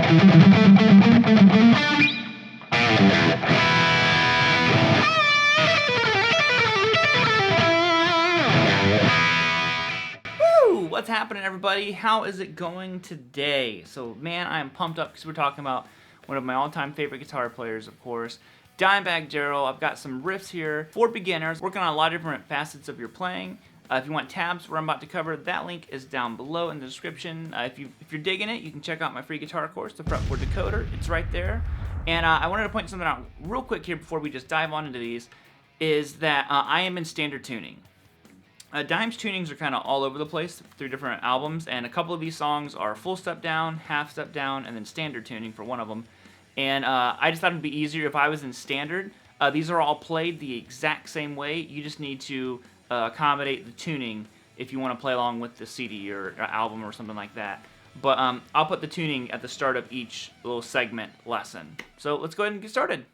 What's happening, everybody? How is it going today? So, man, I am pumped up because we're talking about one of my all-time favorite guitar players, of course, Dimebag Darrell. I've got some riffs here for beginners, working on a lot of different facets of your playing. If you want tabs where I'm about to cover, that link is down below in the description. If you're digging it, you can check out my free guitar course, the Fretboard Decoder. It's right there. And I wanted to point something out real quick here before we just dive on into these, is that I am in standard tuning. Dime's tunings are kind of all over the place through different albums, and a couple of these songs are full step down, half step down, and then standard tuning for one of them. And I just thought it'd be easier if I was in standard. These are all played the exact same way. You just need to accommodate the tuning if you want to play along with the CD or album or something like that. But I'll put the tuning at the start of each little segment lesson. So let's go ahead and get started.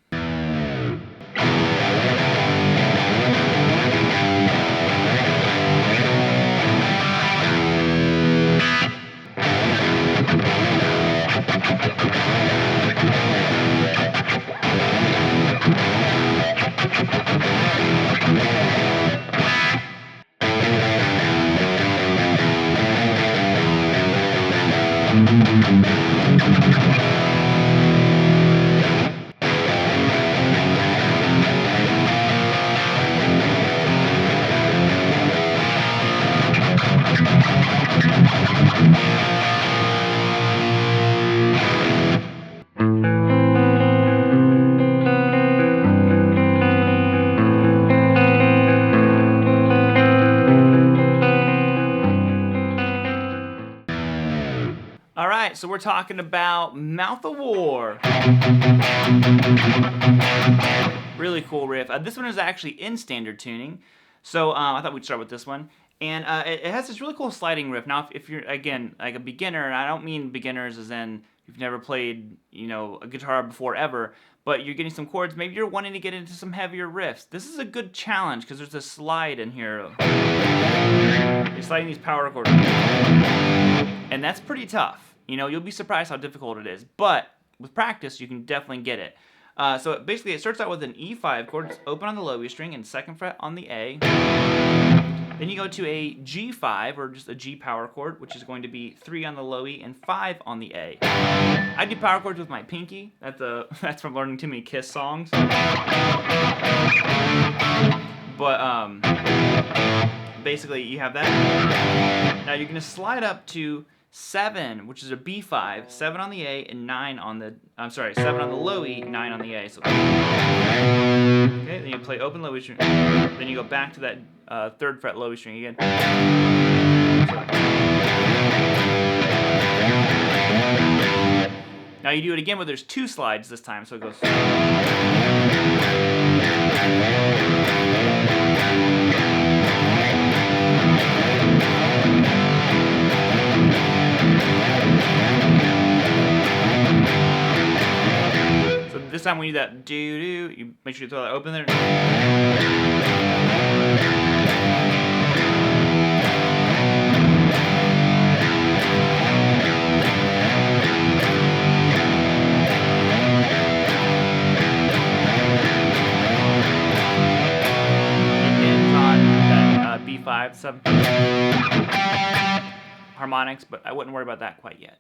Alright, so we're talking about Mouth of War. Really cool riff. This one is actually in standard tuning, so I thought we'd start with this one. And it has this really cool sliding riff. Now, if you're, again, like a beginner, and I don't mean beginners as in you've never played, a guitar before ever, but you're getting some chords, maybe you're wanting to get into some heavier riffs. This is a good challenge because there's a slide in here. You're sliding these power chords. And that's pretty tough. You'll be surprised how difficult it is. But with practice, you can definitely get it. So basically, it starts out with an E5 chord. It's open on the low E string and 2nd fret on the A. Then you go to a G5, or just a G power chord, which is going to be 3 on the low E and 5 on the A. I do power chords with my pinky. That's from learning too many Kiss songs. But basically, you have that. Now you're going to slide up to 7, which is a B5, 7 on the A and 9 on the, 7 on the low E, 9 on the A. So, okay, then you play open low E string. Then you go back to that 3rd fret low E string again. Now you do it again, but there's 2 slides this time, so it goes. This time when you do that do-do, you make sure you throw that open there. And on that B5, 7 harmonics, but I wouldn't worry about that quite yet.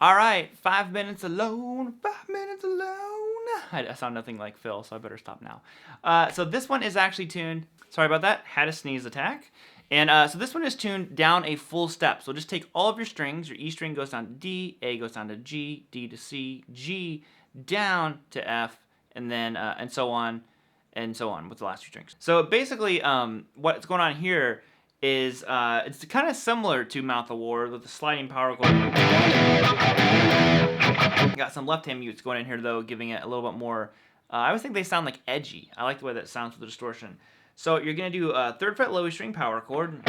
Alright, 5 minutes alone, 5 minutes alone. I sound nothing like Phil, so I better stop now. So this one is actually tuned, sorry about that, had a sneeze attack. And so this one is tuned down a full step. So just take all of your strings, your E string goes down to D, A goes down to G, D to C, G, down to F, and then, and so on with the last 2 strings. So basically, what's going on here is it's kind of similar to Mouth of War with the sliding power chord. Got some left hand mutes going in here though, giving it a little bit more. I always think they sound like edgy. I like the way that sounds with the distortion. So you're gonna do a 3rd fret low E string power chord.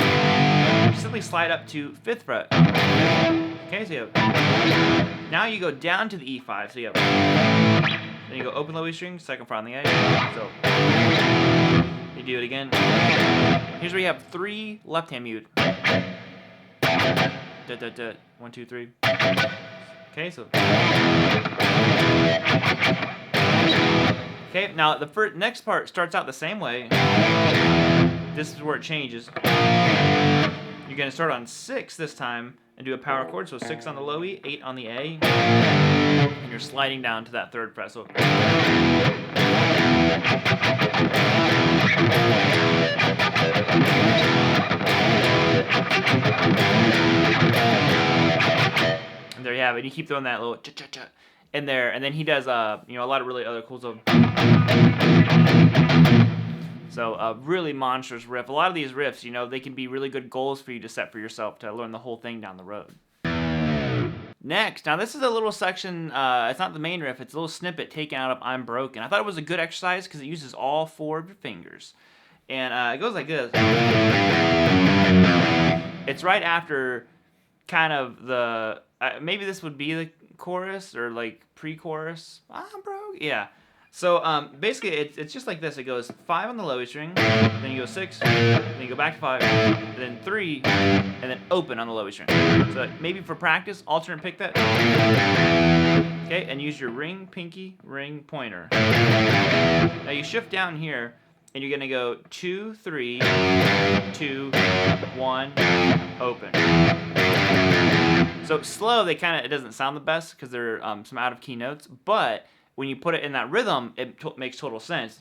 Simply slide up to 5th fret. Okay, so you have, now you go down to the E5. So you have, then you go open low E string, 2nd fret on the A. So you do it again. Here's where you have 3 left hand mute. Da, da, da. 1, 2, 3. Okay, so. Okay, now the next part starts out the same way. This is where it changes. You're gonna start on 6 this time and do a power chord, so 6 on the low E, 8 on the A, and you're sliding down to that 3rd fret. So. And there you have it. You keep throwing that little cha-cha-cha in there, and then he does, you know, a lot of really other cool stuff. So a really monstrous riff. A lot of these riffs, you know, they can be really good goals for you to set for yourself to learn the whole thing down the road. Next, now this is a little section, it's not the main riff, it's a little snippet taken out of I'm Broken. I thought it was a good exercise because it uses all 4 of your fingers. And it goes like this. It's right after kind of the, maybe this would be the chorus or like pre-chorus. I'm broke. Yeah. So basically it's just like this. It goes 5 on the low E string, then you go 6, then you go back to 5, and then 3, and then open on the low E string. So maybe for practice, alternate pick that. Okay, and use your ring, pinky, ring, pointer. Now you shift down here, and you're gonna go 2, 3, 2, 1, open. So slow, it doesn't sound the best because there are some out of key notes, but when you put it in that rhythm, it makes total sense.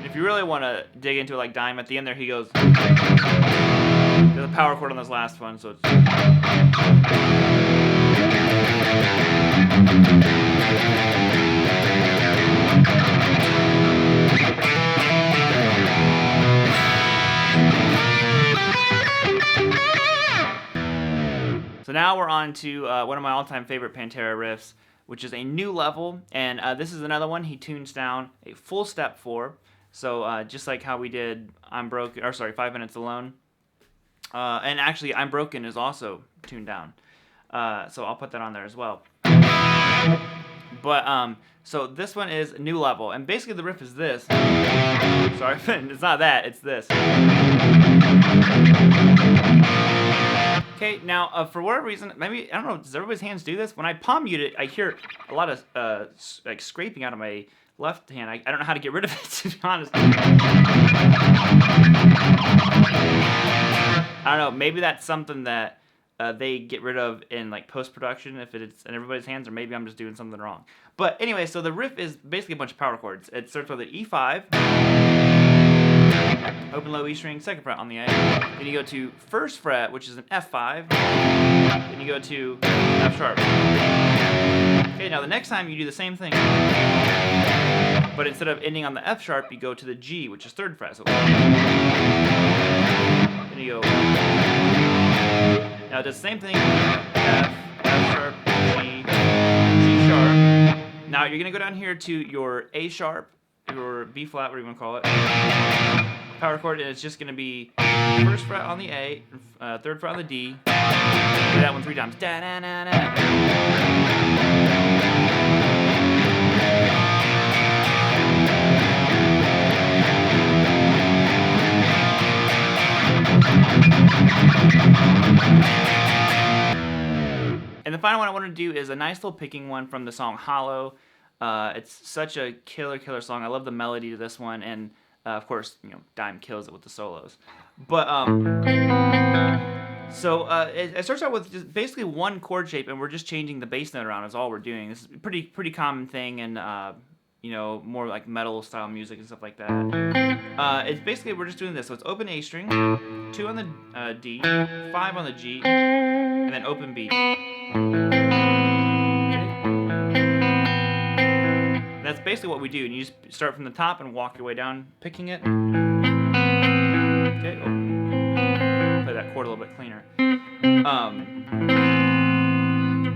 If you really want to dig into it like Dime, at the end there he goes, there's a power chord on this last one, so it's. So now we're on to one of my all-time favorite Pantera riffs, which is a new level, and this is another one he tunes down a full step for. So just like how we did I'm Broken, or sorry, 5 Minutes Alone, and actually I'm Broken is also tuned down. So I'll put that on there as well. But so this one is new level, and basically the riff is this. Sorry, it's not that, it's this. Okay, now for whatever reason, maybe, I don't know, does everybody's hands do this? When I palm mute it, I hear a lot of like scraping out of my left hand. I don't know how to get rid of it, to be honest. I don't know, maybe that's something that they get rid of in like post-production if it's in everybody's hands, or maybe I'm just doing something wrong. But anyway, so the riff is basically a bunch of power chords. It starts with an E5, open low E string, 2nd fret on the A. Then you go to 1st fret, which is an F5. Then you go to F sharp. Okay, now the next time you do the same thing, but instead of ending on the F sharp, you go to the G, which is 3rd fret. So then you go. Now it does the same thing. F sharp, G, G sharp. Now you're gonna go down here to your A sharp, your B flat, whatever you want to call it. Power chord, and it's just going to be 1st fret on the A, 3rd fret on the D. Do that one 3 times. Da, da, da, da. And the final one I want to do is a nice little picking one from the song Hollow. It's such a killer song. I love the melody to this one, and of course, you know, Dime kills it with the solos. But so it starts out with just basically one chord shape, and we're just changing the bass note around. Is all we're doing. This is a pretty common thing, and you know, more like metal style music and stuff like that. It's basically we're just doing this. So it's open A string, 2 on the D, 5 on the G, and then open B. That's basically what we do, and you just start from the top and walk your way down, picking it. Okay, play that chord a little bit cleaner.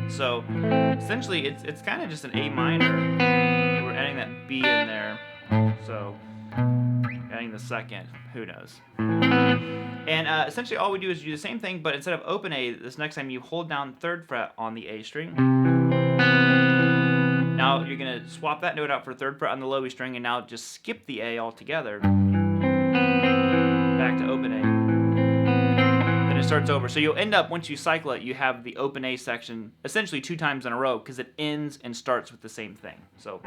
So essentially, it's kind of just an A minor. We're adding that B in there, so adding the 2nd. Who knows? And essentially, all we do is do the same thing, but instead of open A, this next time you hold down 3rd fret on the A string. Now you're going to swap that note out for 3rd fret on the low E string, and now just skip the A altogether. back to open A. Then it starts over. So you'll end up, once you cycle it, you have the open A section essentially 2 times in a row because it ends and starts with the same thing. So.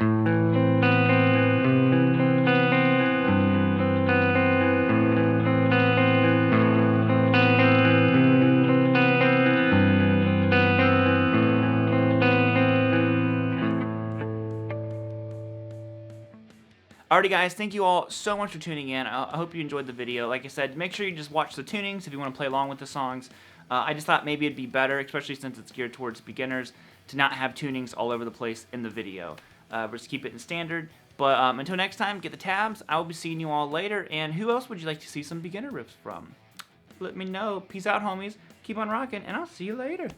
Alrighty guys, thank you all so much for tuning in. I hope you enjoyed the video. Like I said, make sure you just watch the tunings if you want to play along with the songs. I just thought maybe it'd be better, especially since it's geared towards beginners, to not have tunings all over the place in the video. We'll just keep it in standard. But until next time, get the tabs. I will be seeing you all later. And who else would you like to see some beginner riffs from? Let me know. Peace out, homies. Keep on rocking, and I'll see you later.